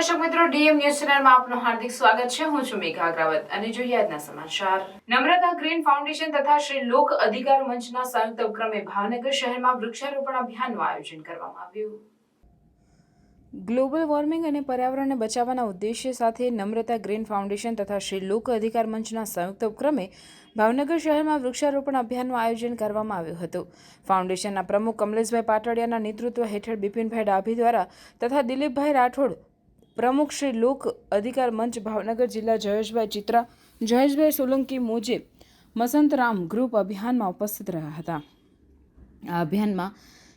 દર્શક મિત્રો, DM news ચેનલમાં આપનું હાર્દિક સ્વાગત છે। હું છું મેઘા અગ્રવાલ અને જોઈએ આજના સમાચાર। નમ્રતા ગ્રીન ફાઉન્ડેશન તથા શ્રી લોક અધિકાર મંચના સંયુક્ત ઉપક્રમે ભાવનગર શહેરમાં વૃક્ષારોપણ અભિયાનનું આયોજન કરવામાં આવ્યું। ગ્લોબલ વોર્મિંગ અને પર્યાવરણને બચાવવાના ઉદ્દેશ્ય સાથે નમ્રતા ગ્રીન ફાઉન્ડેશન તથા શ્રી લોક અધિકાર મંચના સંયુક્ત ઉપક્રમે ભાવનગર શહેરમાં વૃક્ષારોપણ અભિયાનનું આયોજન કરવામાં આવ્યું હતું। ફાઉન્ડેશનના પ્રમુખ કમલેશભાઈ પાટડિયાના નેતૃત્વ હેઠળ બિપિનભાઈ ડાભી દ્વારા તથા દિલીપભાઈ રાઠોડ પ્રમુખ શ્રી લોક અધિકાર મંચ ભાવનગર જિલ્લા જયેશભાઈ ચિત્રા, જયેશભાઈ સોલંકી મોજે, મસંતરામ ગ્રુપ અભિયાનમાં ઉપસ્થિત રહ્યા હતા। આ અભિયાનમાં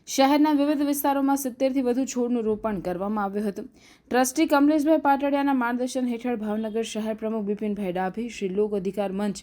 શહેરના વિવિધ વિસ્તારોમાં 70થી વધુ છોડનું રોપણ કરવામાં આવ્યું હતું। ટ્રસ્ટી કમલેશભાઈ પાટડિયાના માર્ગદર્શન હેઠળ ભાવનગર શહેર પ્રમુખ બિપિનભાઈ ડાભી, શ્રી લોક અધિકાર મંચ,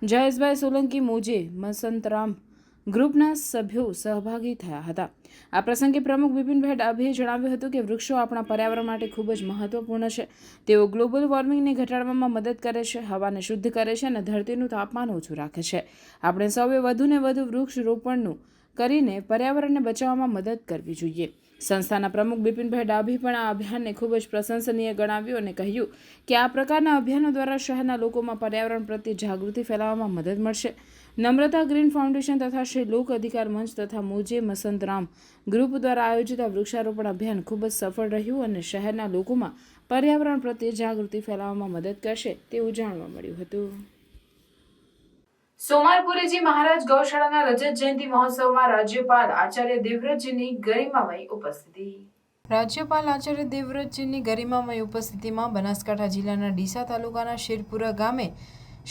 જયેશભાઈ સોલંકી મોજે, મસંતરામ ગ્રુપના સભ્યો સહભાગી થયા હતા। આ પ્રસંગે પ્રમુખ બિપિનભાઈ ડાભીએ જણાવ્યું હતું કે વૃક્ષો આપણા પર્યાવરણ માટે ખૂબ જ મહત્વપૂર્ણ છે। તેઓ ગ્લોબલ વોર્મિંગને ઘટાડવામાં મદદ કરે છે, હવાને શુદ્ધ કરે છે અને ધરતીનું તાપમાન ઓછું રાખે છે। આપણે સૌએ વધુને વધુ વૃક્ષ રોપણનું કરીને પર્યાવરણને બચાવવામાં મદદ કરવી જોઈએ। સંસ્થાના પ્રમુખ બિપિનભાઈ ડાભી પણ આ અભિયાનને ખૂબ જ પ્રશંસનીય ગણાવ્યું અને કહ્યું કે આ પ્રકારના અભિયાનો દ્વારા શહેરના લોકોમાં પર્યાવરણ પ્રત્યે જાગૃતિ ફેલાવવામાં મદદ મળશે। નમ્રતા ગ્રીન ફાઉન્ડેશન તથા શ્રી લોક અધિકાર મંચ તથા મોજે મસંતરામ ગ્રુપ દ્વારા આયોજિત આ વૃક્ષારોપણ અભિયાન ખૂબ જ સફળ રહ્યું અને શહેરના લોકોમાં પર્યાવરણ પ્રત્યે જાગૃતિ ફેલાવવામાં મદદ કરશે તેવું જાણવા મળ્યું હતું। સોમારપુરીજી મહારાજ ગૌશાળાના રજત જયંતિ મહોત્સવમાં રાજ્યપાલ આચાર્ય દેવવ્રતજીની ગરિમામય ઉપસ્થિતિ। રાજ્યપાલ આચાર્ય દેવવ્રતજીની ગરિમામય ઉપસ્થિતિમાં બનાસકાંઠા જિલ્લાના ડીસા તાલુકાના શેરપુરા ગામે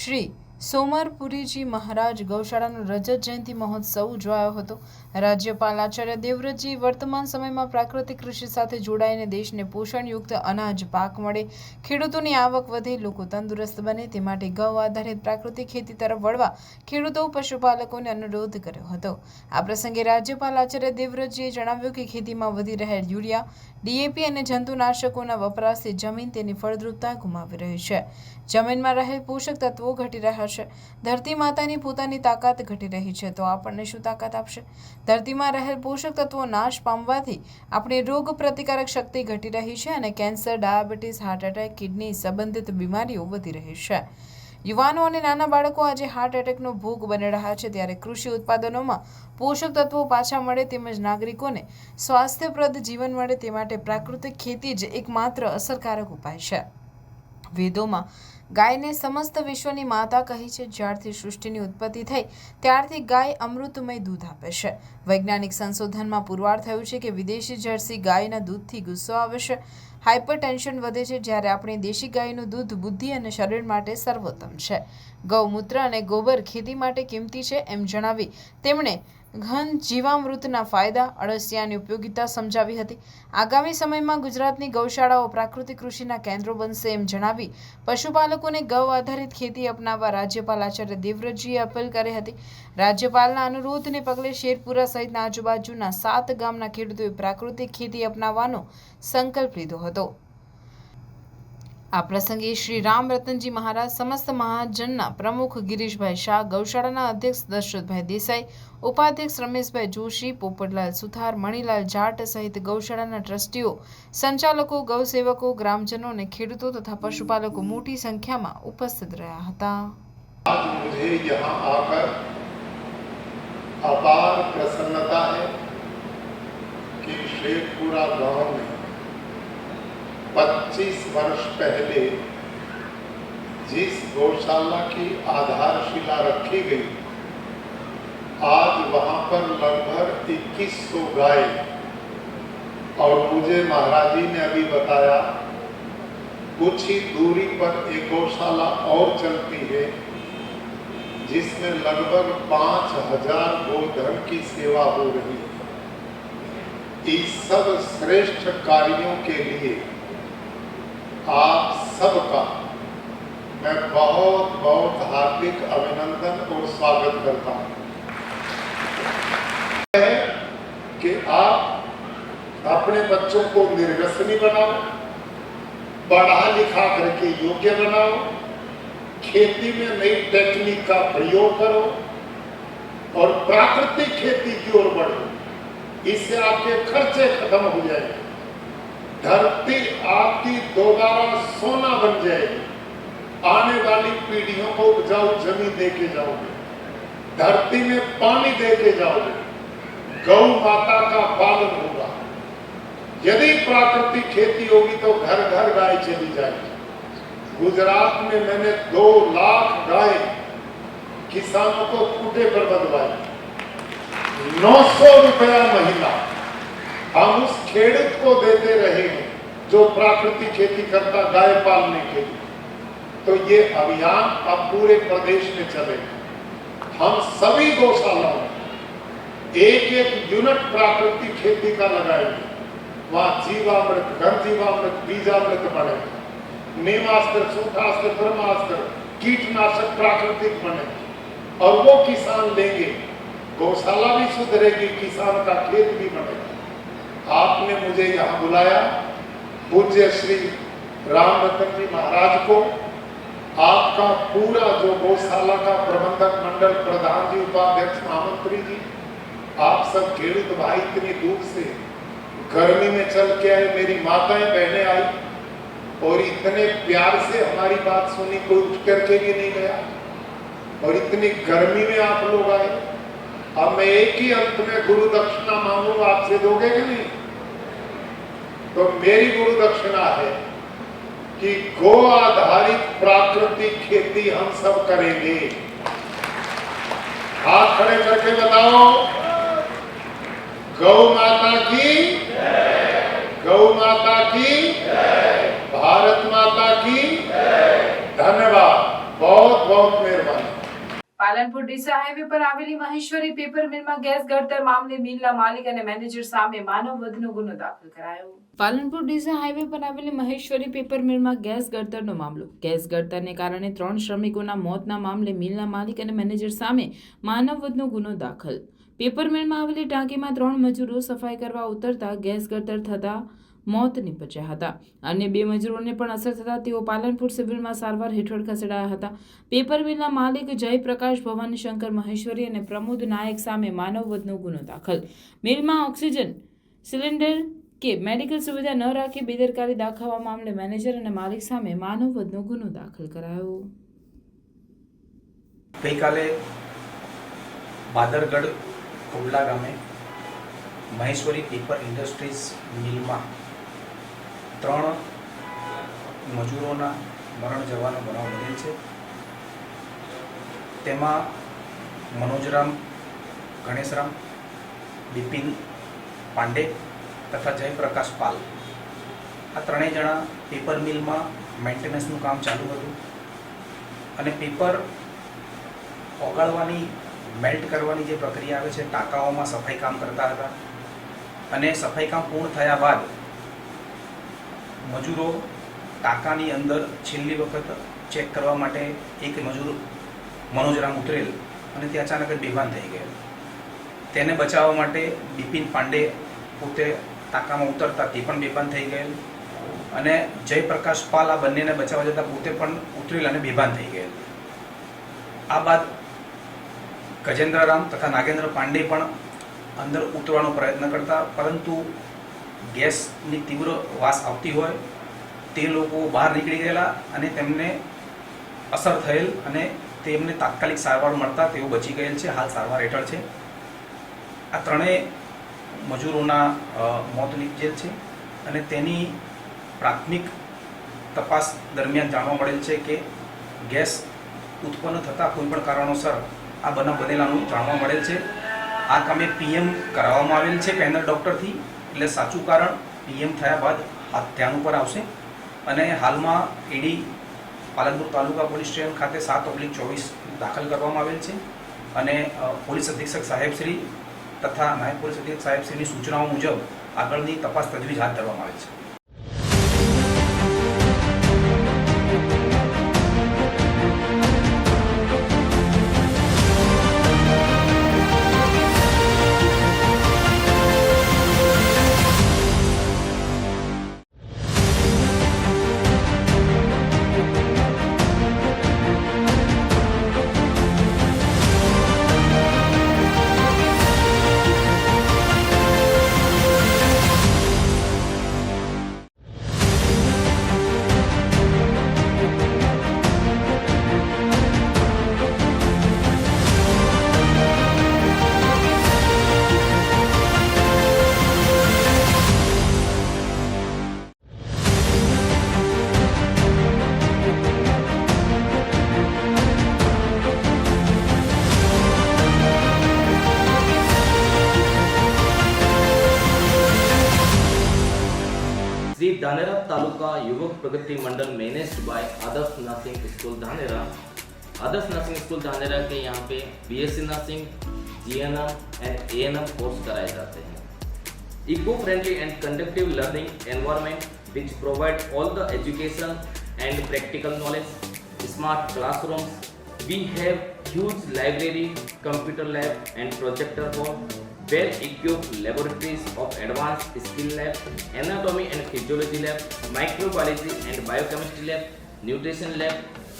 શ્રી સોમરપુરીજી મહારાજ ગૌશાળાનો રજત જયંતિ મહોત્સવ ઉજવાયો હતો। રાજ્યપાલ આચાર્ય દેવવ્રતજી વર્તમાન સમયમાં પ્રાકૃતિક કૃષિ સાથે જોડાઈને દેશને પોષણયુક્ત અનાજ પાક મળે, ખેડૂતોની આવક વધે, લોકો તંદુરસ્ત બને તે માટે ગૌ આધારિત પ્રાકૃતિક ખેતી તરફ વળવા ખેડૂતો પશુપાલકોને અનુરોધ કર્યો હતો। આ પ્રસંગે રાજ્યપાલ આચાર્ય દેવવ્રતજીએ જણાવ્યું કે ખેતીમાં વધી રહેલ યુરિયા, ડીએપી અને જંતુનાશકોના વપરાશથી જમીન તેની ફળદ્રુપતા ગુમાવી રહી છે, જમીનમાં રહેલ પોષક તત્વો ઘટી રહ્યા છે, ધરતી માતાની પોતાની તાકાત ઘટી રહી છે તો આપણને શું તાકાત આપશે? ધરતીમાં રહેલ પોષક તત્વો નાશ પામવાથી આપણી રોગ પ્રતિકારક શક્તિ ઘટી રહી છે અને cancer, diabetes, heart attack, kidney સંબંધિત બીમારીઓ વધી રહી છે। યુવાનો અને નાના બાળકો આજે હાર્ટ એટેકનો ભોગ બની રહ્યા છે, ત્યારે કૃષિ ઉત્પાદનોમાં પોષક તત્વો પાછા મળે તેમજ નાગરિકોને સ્વાસ્થ્યપ્રદ જીવન મળે તે માટે પ્રાકૃતિક ખેતી જ એકમાત્ર અસરકારક ઉપાય છે। વેદોમાં ગાયને સમસ્ત વિશ્વની માતા કહી છે। જ્યારથી સૃષ્ટિની ઉત્પત્તિ થઈ ત્યારથી ગાય અમૃતમય દૂધ આપે છે। વૈજ્ઞાનિક સંશોધનમાં પુરવાર થયું છે કે વિદેશી જર્સી ગાયના દૂધથી ગુસ્સો આવે છે, હાઇપરટેન્શન વધે છે, જ્યારે આપણી દેશી ગાયનું દૂધ બુદ્ધિ અને શરીર માટે સર્વોત્તમ છે। ગૌમૂત્ર અને ગોબર ખેતી માટે કિંમતી છે એમ જણાવી તેમણે ઘન જીવામૃતના ફાયદા, અળસિયાની ઉપયોગિતા સમજાવી હતી। આગામી સમયમાં ગુજરાતની ગૌશાળાઓ પ્રાકૃતિક કૃષિના કેન્દ્રો બનશે એમ જણાવી પશુપાલકોને ગૌ આધારિત ખેતી અપનાવવા રાજ્યપાલ આચાર્ય દેવવ્રતજીએ અપીલ કરી હતી। રાજ્યપાલના અનુરોધને પગલે શેરપુરા સહિતના આજુબાજુના 7 ગામના ખેડૂતોએ પ્રાકૃતિક ખેતી અપનાવવાનો સંકલ્પ લીધો હતો। આ પ્રસંગે શ્રી રામ રતનજી મહારાજ, સમસ્ત મહાજનના પ્રમુખ ગિરીશભાઈ શાહ, ગૌશાળાના અધ્યક્ષ દશરથભાઈ દેસાઈ, ઉપાધ્યક્ષ રમેશભાઈ જોશી, પોપટલાલ સુથાર, મણીલાલ જાટ સહિત ગૌશાળાના ટ્રસ્ટીઓ, સંચાલકો, ગૌસેવકો, ગ્રામજનો અને ખેડૂતો તથા પશુપાલકો મોટી સંખ્યામાં ઉપસ્થિત રહ્યા હતા। मुझे यहाँ आकर अपार प्रसन्नता है कि शेरपुरा गांव में 25 वर्ष पहले जिस गौशाला की आधारशिला रखी गई, आज वहाँ पर लगभग 2100 गाय, और मुझे महाराज जी ने अभी बताया कुछ ही दूरी पर एक गौशाला और चलती है जिसमें लगभग 5000 गोधन की सेवा हो रही है। इस सब श्रेष्ठ कार्यों के लिए आप सबका मैं बहुत बहुत हार्दिक अभिनंदन और स्वागत करता हूँ कि आप अपने बच्चों को निर्व्यसनी बनाओ, पढ़ा लिखा करके योग्य बनाओ, खेती में नई टेक्निक का प्रयोग करो और प्राकृतिक खेती की ओर बढ़ो। इससे आपके खर्चे खत्म हो जाएंगे। धरती आपकी दोबारा सोना बन जाएगी। आने वाली पीढ़ियों को उपजाऊ जमीन देके जाओगे, धरती में पानी देके जाओगे, गौ माता का पालन होगा। यदि प्राकृतिक खेती होगी तो घर घर गाय चली जाएगी। गुजरात में मैंने 2 लाख गाय किसानों को खूंटे पर बंधवाई, 900 रुपया महीना हम उस खेडूत को देते रहे हैं जो प्राकृतिक खेती करता गाय पालने के लिए। तो ये अभियान अब पूरे प्रदेश में चलेगा। हम सभी गौशालाओं में एक यूनिट प्राकृतिक खेती का लगाएंगे। वहां जीवामृत, घर जीवामृत, बीजामृत बनेगा, नेमास्त्र, सूखास्त्र, ब्रह्मास्त्र, कीटनाशक प्राकृतिक बनेगा और वो किसान लेंगे। गौशाला भी सुधरेगी, किसान का खेत भी बनेगा। आपने मुझे यहाँ बुलाया, पूज्य श्री राम रतन जी महाराज को, आपका पूरा जो गौशाला का प्रबंधक मंडल, प्रधान जी, उपाध्यक्ष, महामंत्री जी, आप सब खेडूत भाई इतनी दूर से गर्मी में चल के आए, मेरी माताएं बहनें आई और इतने प्यार से हमारी बात सुनी, कोई उठ करके भी नहीं गया और इतनी गर्मी में आप लोग आए। अब मैं एक ही अंत में गुरु दक्षिणा मांगूंगा, आपसे दोगे कि नहीं? तो मेरी गुरु दक्षिणा है कि गो आधारित प्राकृतिक खेती हम सब करेंगे। हाथ खड़े करके बताओ, गौ माता की जय, गौ माता की जय, भारत माता की जय। धन्यवाद, बहुत बहुत मेहरबानी। પાલનપુર ડીસા હાઈવે પર આવેલી મહેશ્વરી પેપર મિલમાં ગેસ ગળતર મામલે મિલના માલિક અને મેનેજર સામે માનવ વધનો ગુનો દાખલ કરાયો। પાલનપુર ડીસા હાઈવે પર આવેલી મહેશ્વરી પેપર મિલમાં ગેસ ગળતરનો મામલો। ગેસ ગળતરને કારણે 3 શ્રમિકોના મોતના મામલે મિલના માલિક અને મેનેજર સામે માનવ વધનો ગુનો દાખલ। પેપર મિલમાં આવેલી ટાંકીમાં 3 મજૂરો સફાઈ કરવા ઉતરતા ગેસ ગળતર થતા મોત નિપજ્યા હતા। અન્ય 2 મજૂરોને પણ અસર થતા તેઓ પાલનપુર સિવિલમાં સારવાર હેઠળ ખસેડાયા હતા। પેપર મિલના માલિક જયપ્રકાશ ભવાની શંકર મહેશ્વરી અને પ્રમોદ નાયક સામે માનવ વધનો ગુનો દાખલ। મિલમાં ઓક્સિજન સિલિન્ડર કે મેડિકલ સુવિધા ન રાખી બેદરકારી દાખવવા મામલે મેનેજર અને માલિક સામે માનવ વધનો ગુનો દાખલ કરાયો। ગઈકાલે બાદરગઢ કોડલા ગામે મહેશ્વરી પેપર ઇન્ડસ્ટ્રીઝ મિલમાં 3 મજૂરોના મરણ જવાનો બનાવ બનેલ છે। તેમાં મનોજરામ ગણેશરામ, બિપિન પાંડે તથા જયપ્રકાશ પાલ આ 3 જણા પેપર મિલમાં મેન્ટેનન્સનું કામ ચાલુ હતું અને પેપર ઓગાળવાની, મેલ્ટ કરવાની જે પ્રક્રિયા આવે છે, ટાંકાઓમાં સફાઈ કામ કરતા હતા અને સફાઈ કામ પૂર્ણ થયા બાદ મજૂરો ટાંકાની અંદર છેલ્લી વખત ચેક કરવા માટે એક મજૂર મનોજરામ ઉતરેલ અને તે અચાનક જ બેભાન થઈ ગયેલ। તેને બચાવવા માટે બિપિન પાંડે પોતે ટાંકામાં ઉતરતા તે પણ બેભાન થઈ ગયેલ અને જયપ્રકાશ પાલ આ બંનેને બચાવવા જતાં પોતે પણ ઉતરેલ અને બેભાન થઈ ગયેલ। આ બાદ ગજેન્દ્રરામ તથા નાગેન્દ્ર પાંડે પણ અંદર ઉતરવાનો પ્રયત્ન કરતા, પરંતુ ગેસની તીવ્ર વાસ આવતી હોય તે લોકો બહાર નીકળી ગયેલા અને તેમને અસર થયેલ અને તેમને તાત્કાલિક સારવાર મળતા તેઓ બચી ગયેલ છે, હાલ સારવાર હેઠળ છે। આ 3 મજૂરોના મોત નીપજેલ છે અને તેની પ્રાથમિક તપાસ દરમિયાન જાણવા મળેલ છે કે ગેસ ઉત્પન્ન થતાં કોઈપણ કારણોસર આ બનાવ બનેલાનું જાણવા મળેલ છે। આ કામે પીએમ કરાવવામાં આવેલ છે પેનલ ડૉક્ટરથી, એટલે સાચું કારણ પીએમ થયા બાદ ધ્યાન ઉપર આવશે અને હાલમાં એડી પાલનપુર તાલુકા પોલીસ સ્ટેશન ખાતે 7/24 દાખલ કરવામાં આવેલ છે અને પોલીસ અધિક્ષક સાહેબશ્રી તથા નાયબ પોલીસ અધિક્ષક સાહેબશ્રીની સૂચનાઓ મુજબ આગળની તપાસ તજવીજ હાથ ધરવામાં આવેલ છે। Dhanera taluka Yuvak Pragati Mandal managed by Adarsh nursing school Dhanera. Adarsh nursing school Dhanera के यहाँ पे BSc nursing, GNM and ANM course कराए जाते हैं। Eco friendly and conductive learning environment which provide all the education and practical knowledge, smart classrooms. We have huge library, computer lab and projector hall, well-equipped laboratories of advanced skill lab, anatomy and physiology lab, microbiology and biochemistry lab, nutrition lab,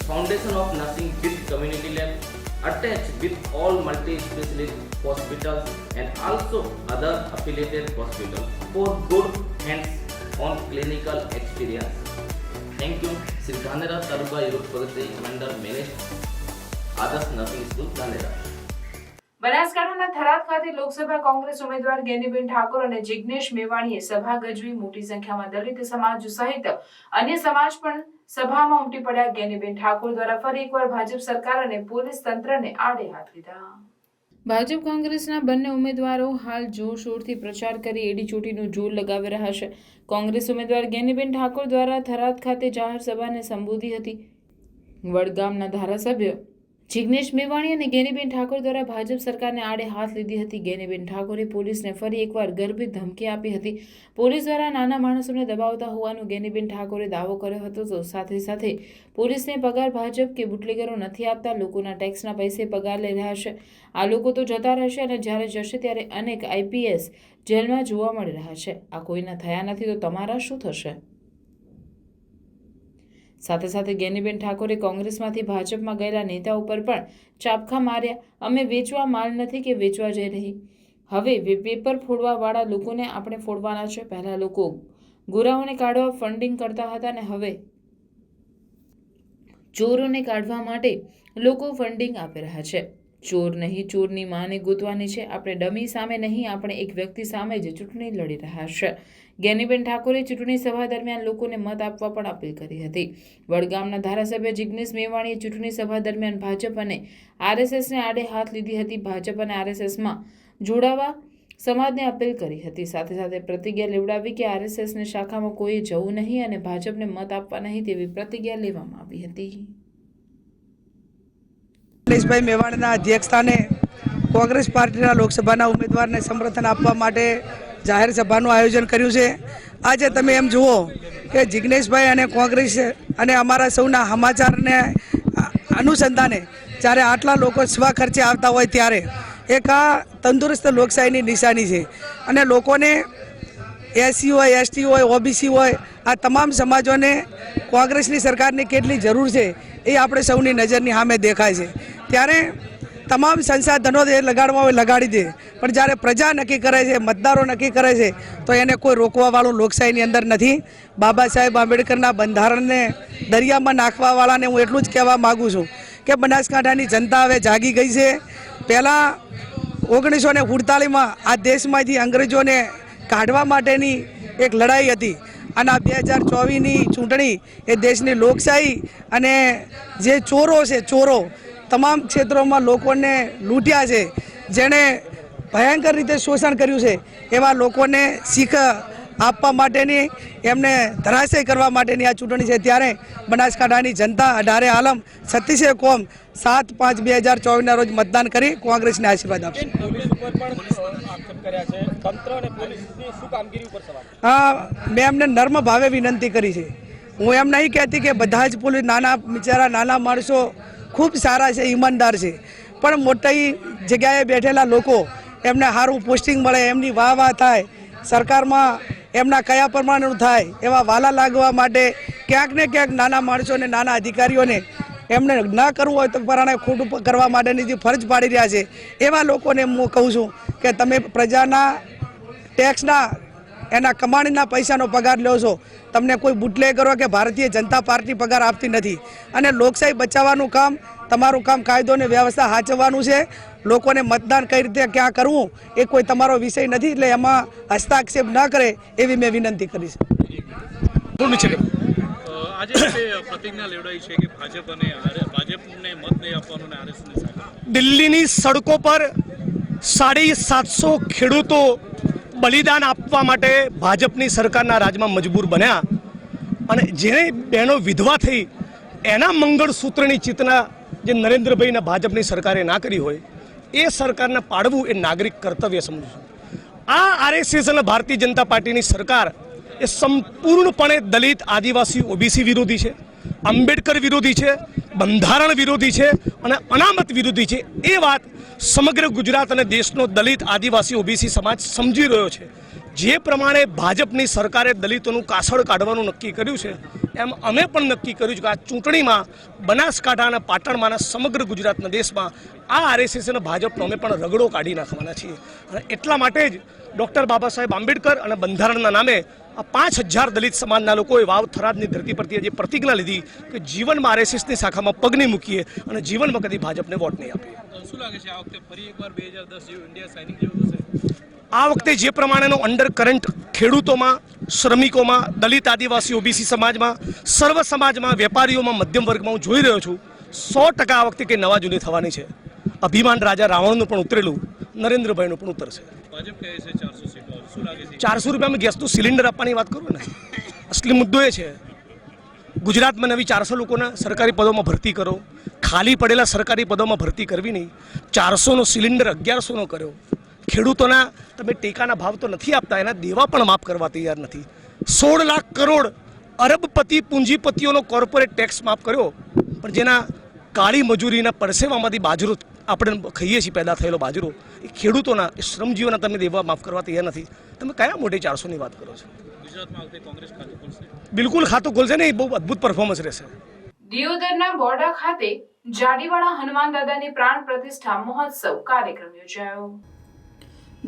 foundation of nursing with community lab, attached with all multi-specialty hospitals and also other affiliated hospitals for good hands-on clinical experience. Thank you. Shri Dhanera taluka Yuvak Pragati Mandal manage Adarsh nursing school Dhanera. બનાસકાંઠાના થરાદ ખાતે લોકસભા કોંગ્રેસ ઉમેદવાર ગેનીબેન ઠાકોર અને જિગ્નેશ મેવાણીએ સભા ગજવી. મોટી સંખ્યામાં દલિત સમાજ સહિત અન્ય સમાજ પણ સભામાં ઉમટી પડ્યા. ગેનીબેન ઠાકોર દ્વારા ફરી એકવાર ભાજપ સરકાર અને પોલીસ તંત્રને આડે હાથ લીધા. ભાજપ કોંગ્રેસના બંને ઉમેદવારો હાલ જોરશોરથી પ્રચાર કરી એડી ચોટીનું જોર લગાવી રહ્યા છે. કોંગ્રેસ ઉમેદવાર ગેનીબેન ઠાકોર દ્વારા થરાદ ખાતે જાહેર સભાને સંબોધી હતી. વડગામના ધારાસભ્ય જિગ્નેશ મેવાણી અને ગેનીબેન ઠાકોર દ્વારા ભાજપ સરકારને આડે હાથ લીધી હતી. ગેનીબેન ઠાકોરે પોલીસને ફરી એકવાર ગર્ભિત ધમકી આપી હતી. પોલીસ દ્વારા નાના માણસોને દબાવતા હોવાનું ગેનીબેન ઠાકોરે દાવો કર્યો હતો. તો સાથે સાથે પોલીસને પગાર ભાજપ કે બુટલેગરો નથી આપતા, લોકોના ટેક્સના પૈસે પગાર લઈ રહ્યા છે. આ લોકો તો જતા રહેશે અને જ્યારે જશે ત્યારે અનેક આઈપીએસ જેલમાં જોવા મળી રહ્યા છે. આ કોઈના થયા નથી તો તમારા શું થશે? સાથે સાથે ગેનીબેન ઠાકોરે કોંગ્રેસમાંથી ભાજપમાં ગયેલા નેતાઓ પર પણ ચાપખા માર્યા. અમે વેચવા માલ નથી કે વેચવા જઈ રહી, હવે પેપર ફોડવાવાળા લોકોને આપણે ફોડવાના છે. પહેલા લોકો ગોરાઓને કાઢવા ફંડિંગ કરતા હતા અને હવે ચોરોને કાઢવા માટે લોકો ફંડિંગ આપી રહ્યા છે. ચોર નહીં, ચોરની માને ગોતવાની છે. આપણે ડમી સામે નહીં, આપણે એક વ્યક્તિ સામે જ ચૂંટણી લડી રહ્યા છે. ગેનીબેન ઠાકોરે ચૂંટણી સભા દરમિયાન લોકોને મત આપવા પણ અપીલ કરી હતી. વડગામના ધારાસભ્ય જિગ્નેશ મેવાણીએ ચૂંટણી સભા દરમિયાન ભાજપ અને આરએસએસને આડે હાથ લીધી હતી. ભાજપ અને આરએસએસમાં જોડાવા સમાજને અપીલ કરી હતી. સાથે સાથે પ્રતિજ્ઞા લેવડાવી કે આરએસએસની શાખામાં કોઈ જવું નહીં અને ભાજપને મત આપવા નહીં તેવી પ્રતિજ્ઞા લેવામાં આવી હતી. નિલેશભાઈ મેવાણીના અધ્યક્ષસ્થાને કોંગ્રેસ પાર્ટીના લોકસભાના ઉમેદવારને સમર્થન આપવા માટે જાહેર સભાનું આયોજન કર્યું છે. આજે તમે એમ જુઓ કે જિગ્નેશભાઈ અને કોંગ્રેસ અને અમારા સૌના સમાચારને અનુસંધાને જ્યારે આટલા લોકો સ્વખર્ચે આવતા હોય ત્યારે એક આ તંદુરસ્ત લોકશાહીની નિશાની છે. અને લોકોને એસસી હોય, એસટી હોય, ઓબીસી હોય, આ તમામ સમાજોને કોંગ્રેસની સરકારની કેટલી જરૂર છે એ આપણે સૌની નજરની સામે દેખાય છે. ત્યારે તમામ સંસાધનો એ લગાડવા હોય લગાડી દે, પણ જ્યારે પ્રજા નક્કી કરે છે, મતદારો નક્કી કરે છે તો એને કોઈ રોકવાવાળું લોકશાહીની અંદર નથી. બાબા સાહેબ આંબેડકરના બંધારણને દરિયામાં નાખવાવાળાને હું એટલું જ કહેવા માગું છું કે બનાસકાંઠાની જનતા હવે જાગી ગઈ છે. પહેલાં 1948માં આ દેશમાંથી અંગ્રેજોને કાઢવા માટેની એક લડાઈ હતી અને આ 2024ની ચૂંટણી એ દેશની લોકશાહી અને જે ચોરો છે, ચોરો તમામ ક્ષેત્રોમાં લોકોને લૂંટ્યા છે, જેણે ભયંકર રીતે શોષણ કર્યું છે, એવા લોકોને શીખ આપવા માટેની, એમને ધરાશય કરવા માટેની આ ચૂંટણી છે. ત્યારે બનાસકાંઠાની જનતા 18 આલમ 36 કોમ 7/5/2024ના રોજ મતદાન કરી કોંગ્રેસને આશીર્વાદ આપશે. હા, મેં એમને નર્મ ભાવે વિનંતી કરી છે. હું એમ નહીં કહેતી કે બધા જ પોલીસ નાના માણસો ખૂબ સારા છે, ઈમાનદાર છે, પણ મોટી જગ્યાએ બેઠેલા લોકો એમને સારું પોસ્ટિંગ મળે, એમની વાહ થાય, સરકારમાં એમના કયા પ્રમાણેનું થાય એવા વાલા લાગવા માટે ક્યાંક ને ક્યાંક નાના માણસોને, નાના અધિકારીઓને એમને ન કરવું હોય તો પરાણે ખોટું કરવા માટેની જે ફરજ પાડી રહ્યા છે એવા લોકોને હું કહું છું કે તમે પ્રજાના ટેક્સના એના કમાણીના પૈસાનો પગાર લો છો. તમને કોઈ બુટલેગરો કે ભારતીય જનતા પાર્ટી પગાર આપતી નથી. અને લોકશાહી બચાવવાનું કામ, તમારું કામ કાયદો અને વ્યવસ્થા સાચવવાનું છે. લોકોને મતદાન કઈ રીતે ક્યાં કરવું એ કોઈ તમારો વિષય નથી, એટલે એમાં હસ્તાક્ષેપ ન કરે એવી મેં વિનંતી કરી છે. આજે પ્રતિજ્ઞા લેવડાઈ છે કે ભાજપને મત નહીં આપવાનો અને આરએસએસને સાથ. દિલ્હીની સડકો પર 750 ખેડૂતો બલિદાન આપવા માટે ભાજપની સરકારના રાજમાં મજબૂર બન્યા અને જેને બહેનો વિધવા થઈ એના મંગળસૂત્રની ચિંતના જે નરેન્દ્રભાઈના ભાજપની સરકારે ના કરી હોય એ સરકારને પાડવું એ નાગરિક કર્તવ્ય સમજું છું. આ આરએસએસ અને ભારતીય જનતા પાર્ટીની સરકાર એ સંપૂર્ણપણે દલિત, આદિવાસી, ઓબીસી વિરોધી છે, આંબેડકર વિરોધી છે, બંધારણ વિરોધી છે અને અનામત વિરોધી છે. એ વાત સમગ્ર ગુજરાત અને દેશનો દલિત, આદિવાસી, ઓબીસી સમાજ સમજી રહ્યો છે. જે પ્રમાણે ભાજપની સરકારે દલિતોનું કાસળ કાઢવાનું નક્કી કર્યું છે એમ અમે પણ નક્કી કર્યું છે કે આ ચૂંટણીમાં બનાસકાંઠા અને પાટણમાંના સમગ્ર ગુજરાતના દેશમાં આ આરએસએસ અને ભાજપનો અમે પણ રગડો કાઢી નાખવાના છીએ. અને એટલા માટે જ ડૉક્ટર બાબા સાહેબ આંબેડકર અને બંધારણના નામે આ 5000 દલિત સમાજના લોકોએ વાવ થરાદની ધરતી પરથી જે પ્રતિજ્ઞા લીધી કે જીવનમાં આરએસએસની શાખામાં પગ નહીં મૂકીએ અને જીવનમાં કદી ભાજપને વોટ નહીં આપીએ. શું લાગે છે આ વખતે ફરી એકવાર 2010 જેવું ઇન્ડિયા શાઇનિંગ જેવું થશે? આ વખતે જે પ્રમાણેનો અંડર કરંટ ખેડૂતોમાં, શ્રમિકોમાં, દલિત, આદિવાસી, ઓબીસી સમાજમાં, સર્વ સમાજમાં, વેપારીઓમાં, મધ્યમ વર્ગમાં હું જોઈ રહ્યો છું 100% આ વખતે કંઈ નવા જૂની થવાની છે. અભિમાન રાજા રાવણનું પણ ઉતરેલું નરેન્દ્રભાઈનું પણ ઉતરશે. ભાજપ કહે છે 400 સીટો. શું લાગે છે 400 રૂપિયામાં ગેસનું સિલિન્ડર આપવાની વાત કરું ને, અસલી મુદ્દો એ છે ગુજરાતમાં નવી 400 લોકોના સરકારી પદોમાં ભરતી કરો. ખાલી પડેલા સરકારી પદોમાં ભરતી કરવી નહીં. 400નો સિલિન્ડર 1100નો કર્યો. ખેડૂતોના તમે ટેકાના ભાવ તો નથી આપતા, એના દેવા પણ માફ કરવા તૈયાર નથી. 16 લાખ કરોડ અરબપતિ પૂંજીપતિઓનો કોર્પોરેટ ટેક્સ માફ કર્યો, પણ જેના કાળી મજૂરીના પરસેવામાંથી બાજરો આપણે ખાઈએ છીએ, પેદા થયેલો બાજરો, એ ખેડૂતોના, એ શ્રમજીવોના તમે દેવા માફ કરવા તૈયાર નથી. તમે કયા મોટે 400ની વાત કરો છો? ગુજરાતમાં વખતે કોંગ્રેસ ખાતું ખોલશે? બિલકુલ ખાતું ખોલશે ને, એ બહુ અદ્ભુત પરફોર્મન્સ રહેશે. દિયોદરના બોરડા ખાતે જાડીવાળા હનુમાન દાદાની પ્રાણ પ્રતિષ્ઠા મહોત્સવ કાર્યક્રમ યોજાયો.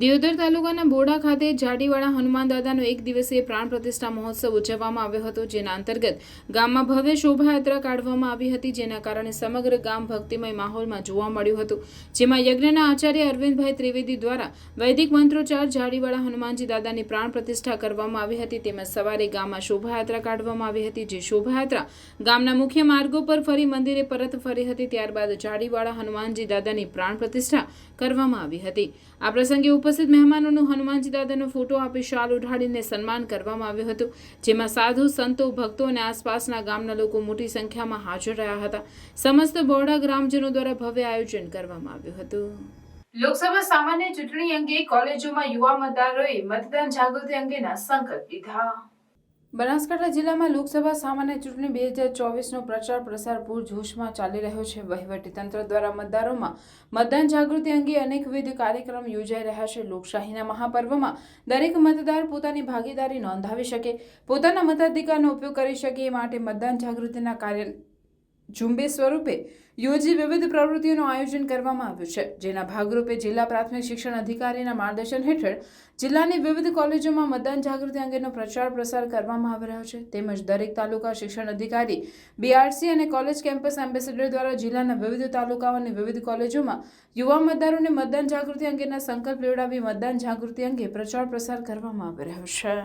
દિયોદર તાલુકાના બોરડા ખાતે જાડીવાળા હનુમાન દાદાનો એક દિવસીય પ્રાણ પ્રતિષ્ઠા મહોત્સવ ઉજવવામાં આવ્યો હતો. જેના અંતર્ગત ગામમાં ભવ્ય શોભાયાત્રા કાઢવામાં આવી હતી, જેના કારણે સમગ્ર ગામ ભક્તિમય માહોલમાં જોવા મળ્યું હતું. જેમાં યજ્ઞના આચાર્ય અરવિંદભાઈ ત્રિવેદી દ્વારા વૈદિક મંત્રોચ્ચાર જાડીવાળા હનુમાનજી દાદાની પ્રાણ પ્રતિષ્ઠા કરવામાં આવી હતી. તેમજ સવારે ગામમાં શોભાયાત્રા કાઢવામાં આવી હતી, જે શોભાયાત્રા ગામના મુખ્ય માર્ગો પર ફરી મંદિરે પરત ફરી હતી. ત્યારબાદ જાડીવાળા હનુમાનજી દાદાની પ્રાણ પ્રતિષ્ઠા કરવામાં આવી હતી. આ પ્રસંગે ઉપસ્થિત મહેમાનોનું હનુમાનજી દાદાનો ફોટો આપી શાલ ઉઢાડીને સન્માન કરવામાં આવ્યું હતું. જેમાં સાધુ, સંતો, ભક્તો અને આસપાસના ગામના લોકો મોટી સંખ્યામાં હાજર રહ્યા હતા. સમસ્ત બોરડા ગ્રામજનો દ્વારા ભવ્ય આયોજન કરવામાં આવ્યું હતું. લોકસભા સામાન્ય ચૂંટણી અંગે કોલેજોમાં યુવા મતદારોએ મતદાન જાગૃતિ અંગેના સંકલ્પ લીધા. બનાસકાંઠા જિલ્લામાં લોકસભા સામાન્ય ચૂંટણી 2024નો પ્રચાર પ્રસાર પૂરજોશમાં ચાલી રહ્યો છે. વહીવટીતંત્ર દ્વારા મતદારોમાં મતદાન જાગૃતિ અંગે અનેકવિધ કાર્યક્રમ યોજાઈ રહ્યા છે. લોકશાહીના મહાપર્વમાં દરેક મતદાર પોતાની ભાગીદારી નોંધાવી શકે, પોતાના મતાધિકારનો ઉપયોગ કરી શકે એ માટે મતદાન જાગૃતિના કાર્ય ઝુંબેશ સ્વરૂપે યોજી વિવિધ પ્રવૃત્તિઓનું આયોજન કરવામાં આવ્યું છે. જેના ભાગરૂપે જિલ્લા પ્રાથમિક શિક્ષણ અધિકારીના માર્ગદર્શન હેઠળ જિલ્લાની વિવિધ કોલેજોમાં મતદાન જાગૃતિ અંગેનો પ્રચાર પ્રસાર કરવામાં આવી રહ્યો છે. તેમજ દરેક તાલુકા શિક્ષણ અધિકારી, બીઆરસી અને કોલેજ કેમ્પસ એમ્બેસેડર દ્વારા જિલ્લાના વિવિધ તાલુકાઓ અને વિવિધ કોલેજોમાં યુવા મતદારોને મતદાન જાગૃતિ અંગેના સંકલ્પ લેવડાવી મતદાન જાગૃતિ અંગે પ્રચાર પ્રસાર કરવામાં આવી રહ્યો છે.